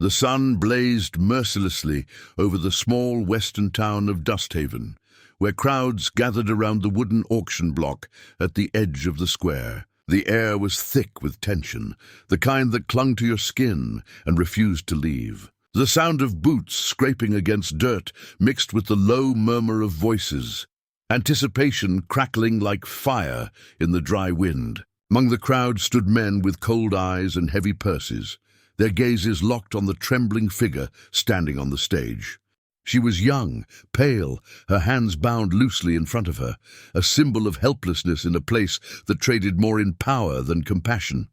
The sun blazed mercilessly over the small western town of Dusthaven, where crowds gathered around the wooden auction block at the edge of the square. The air was thick with tension, the kind that clung to your skin and refused to leave. The sound of boots scraping against dirt mixed with the low murmur of voices, anticipation crackling like fire in the dry wind. Among the crowd stood men with cold eyes and heavy purses, their gazes locked on the trembling figure standing on the stage. She was young, pale, her hands bound loosely in front of her, a symbol of helplessness in a place that traded more in power than compassion.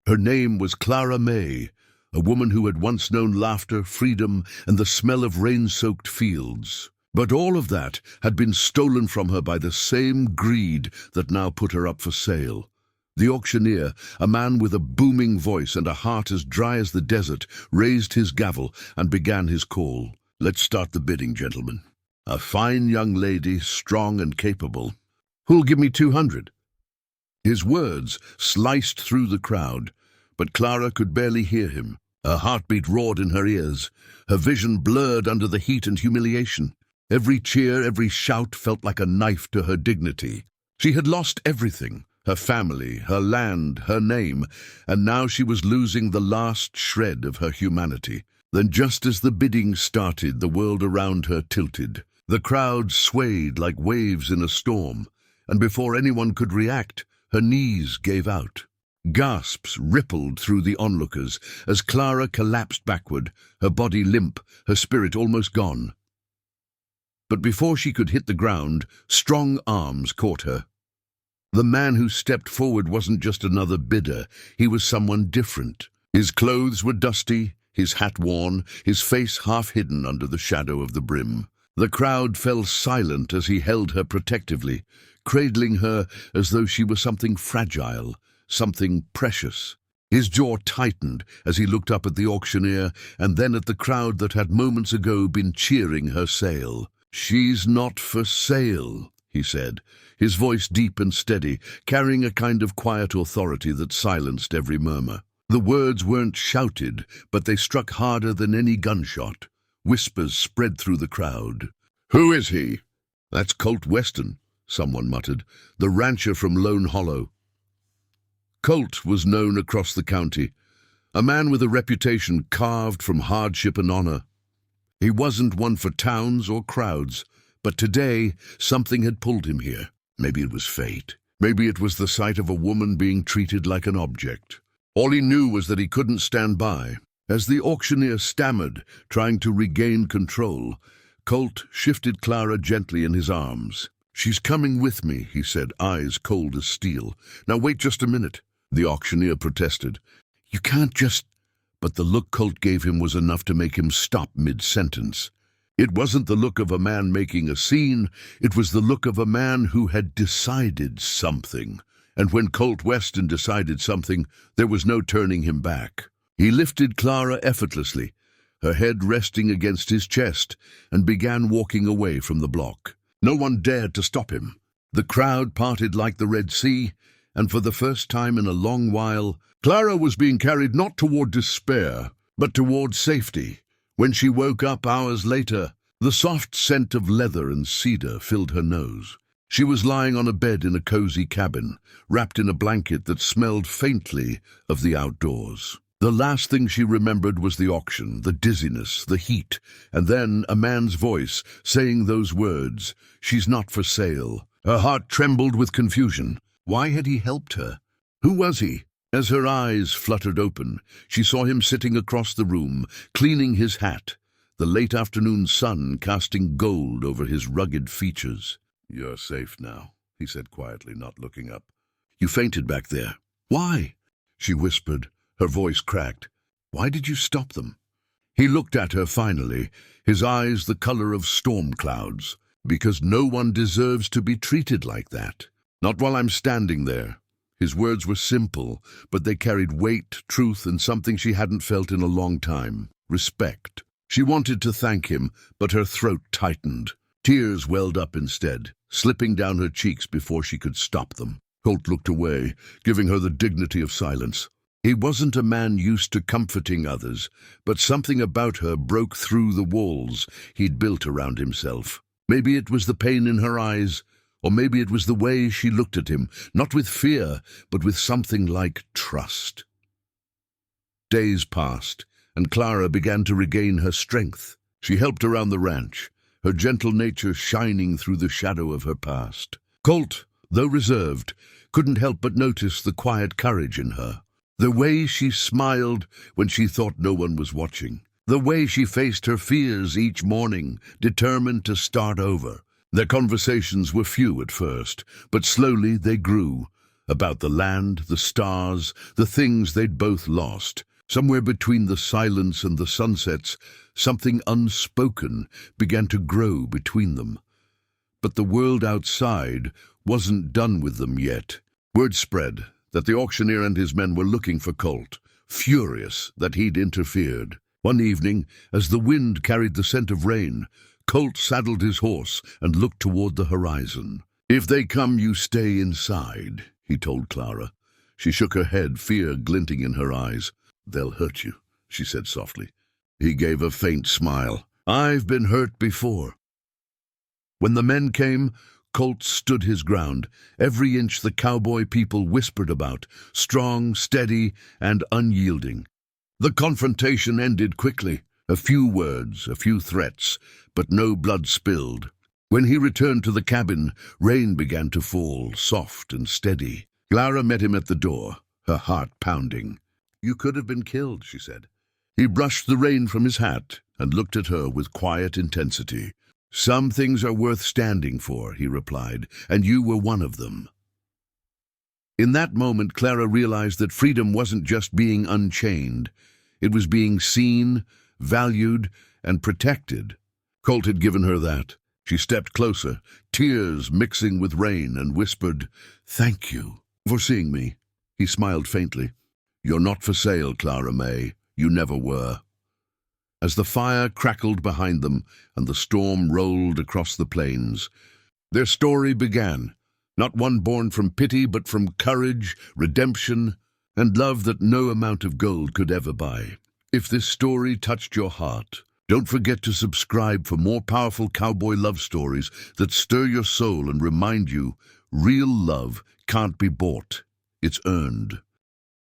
Her name was Clara May, a woman who had once known laughter, freedom, and the smell of rain-soaked fields. But all of that had been stolen from her by the same greed that now put her up for sale. The auctioneer, a man with a booming voice and a heart as dry as the desert, raised his gavel and began his call. "Let's start the bidding, gentlemen. A fine young lady, strong and capable. Who'll give me 200? His words sliced through the crowd, but Clara could barely hear him. Her heartbeat roared in her ears, her vision blurred under the heat and humiliation. Every cheer, every shout felt like a knife to her dignity. She had lost everything, her family, her land, her name, and now she was losing the last shred of her humanity. Then just as the bidding started, the world around her tilted. The crowd swayed like waves in a storm, and before anyone could react, her knees gave out. Gasps rippled through the onlookers as Clara collapsed backward, her body limp, her spirit almost gone. But before she could hit the ground, strong arms caught her. The man who stepped forward wasn't just another bidder, he was someone different. His clothes were dusty, his hat worn, his face half hidden under the shadow of the brim. The crowd fell silent as he held her protectively, cradling her as though she were something fragile, something precious. His jaw tightened as he looked up at the auctioneer and then at the crowd that had moments ago been cheering her sale. "She's not for sale," he said, his voice deep and steady, carrying a kind of quiet authority that silenced every murmur. The words weren't shouted, but they struck harder than any gunshot. Whispers spread through the crowd. "Who is he?" "That's Colt Weston," someone muttered, "the rancher from Lone Hollow." Colt was known across the county, a man with a reputation carved from hardship and honor. He wasn't one for towns or crowds, but today something had pulled him here. Maybe it was fate. Maybe it was the sight of a woman being treated like an object. All he knew was that he couldn't stand by. As the auctioneer stammered, trying to regain control, Colt shifted Clara gently in his arms. "She's coming with me," he said, eyes cold as steel. "Now wait just a minute." The auctioneer protested. "You can't just—" But the look Colt gave him was enough to make him stop mid-sentence. It wasn't the look of a man making a scene, it was the look of a man who had decided something. And when Colt Weston decided something, there was no turning him back. He lifted Clara effortlessly, her head resting against his chest, and began walking away from the block. No one dared to stop him. The crowd parted like the Red Sea, and for the first time in a long while, Clara was being carried not toward despair, but toward safety. When she woke up hours later, the soft scent of leather and cedar filled her nose. She was lying on a bed in a cozy cabin, wrapped in a blanket that smelled faintly of the outdoors. The last thing she remembered was the auction, the dizziness, the heat, and then a man's voice saying those words, "She's not for sale." Her heart trembled with confusion. Why had he helped her? Who was he? As her eyes fluttered open, she saw him sitting across the room, cleaning his hat, the late afternoon sun casting gold over his rugged features. "You're safe now," he said quietly, not looking up. "You fainted back there." "Why?" she whispered, her voice cracked. "Why did you stop them?" He looked at her finally, his eyes the color of storm clouds. "Because no one deserves to be treated like that. Not while I'm standing there." His words were simple, but they carried weight, truth, and something she hadn't felt in a long time: respect. She wanted to thank him, but her throat tightened. Tears welled up instead, slipping down her cheeks before she could stop them. Colt looked away, giving her the dignity of silence. He wasn't a man used to comforting others, but something about her broke through the walls he'd built around himself. Maybe it was the pain in her eyes, or maybe it was the way she looked at him, not with fear, but with something like trust. Days passed, and Clara began to regain her strength. She helped around the ranch, her gentle nature shining through the shadow of her past. Colt, though reserved, couldn't help but notice the quiet courage in her. The way she smiled when she thought no one was watching. The way she faced her fears each morning, determined to start over. Their conversations were few at first, but slowly they grew. About the land, the stars, the things they'd both lost. Somewhere between the silence and the sunsets, something unspoken began to grow between them. But the world outside wasn't done with them yet. Word spread that the auctioneer and his men were looking for Colt, furious that he'd interfered. One evening, as the wind carried the scent of rain, Colt saddled his horse and looked toward the horizon. "If they come, you stay inside," he told Clara. She shook her head, fear glinting in her eyes. "They'll hurt you," she said softly. He gave a faint smile. "I've been hurt before." When the men came, Colt stood his ground, every inch the cowboy people whispered about, strong, steady, and unyielding. The confrontation ended quickly. A few words, a few threats, but no blood spilled. When he returned to the cabin, rain began to fall, soft and steady. Clara met him at the door, her heart pounding. "You could have been killed," she said. He brushed the rain from his hat and looked at her with quiet intensity. "Some things are worth standing for," he replied, "and you were one of them." In that moment, Clara realized that freedom wasn't just being unchained. It was being seen, valued, and protected. Colt had given her that. She stepped closer, tears mixing with rain, and whispered, "Thank you for seeing me." He smiled faintly. "You're not for sale, Clara May. You never were." As the fire crackled behind them and the storm rolled across the plains, their story began, not one born from pity, but from courage, redemption, and love that no amount of gold could ever buy. If this story touched your heart, don't forget to subscribe for more powerful cowboy love stories that stir your soul and remind you real love can't be bought, it's earned.